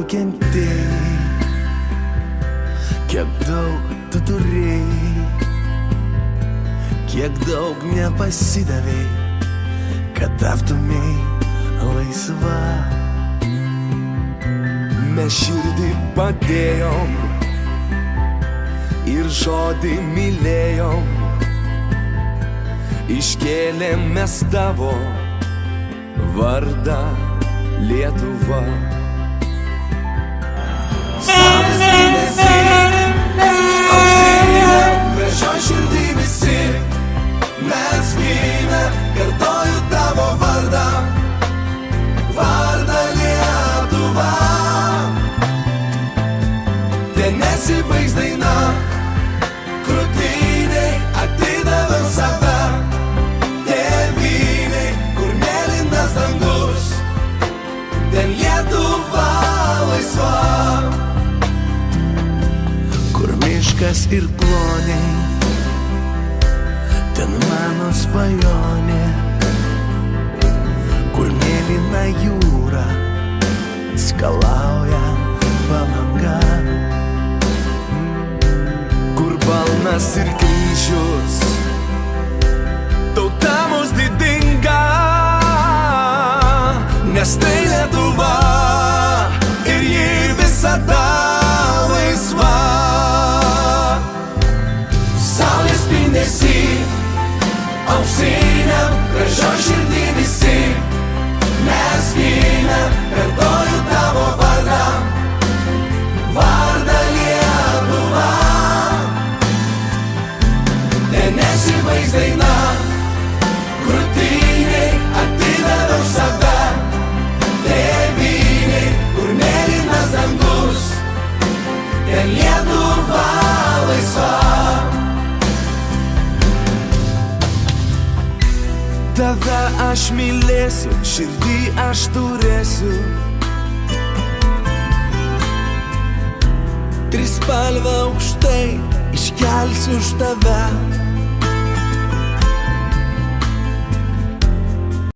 kentėjai, kiek daug tu turėjai, kiek daug nepasidavei, kad taptumei laisva. Mes širdį padėjom ir žodį mylėjom, iškėlėm mes tavo vardą Lietuva. Saulės spindesy, auksiniam gražioj širdį visi mes gimę, kartoju tavo vardą, vardą Lietuva. Ten nesibaigs daina, krūtinėj atidaviau save, tėvynėj, kur mėlynas dangus, ten Lietuva laisva. Kur miškas ir kloniai, ten mano svajonė. Kur mėlyna jūra skalauja palanga, kur balnas ir kryžius, tauta mus didinga, nes tai Lietuva ir ji visada laisva. Saulės spindesy, auksiniam gražioj širdį visi mes gimę, kartoju tavo vardą, vardą Lietuva. Ten nesibaigs daina, krūtinėj atidaviau save, tėvynėj, kur mėlynas dangus, ten Lietuva laisva. Tave aš mylėsiu, širdį aš turėsiu trispalvę aukštai, iškelsiu už tave.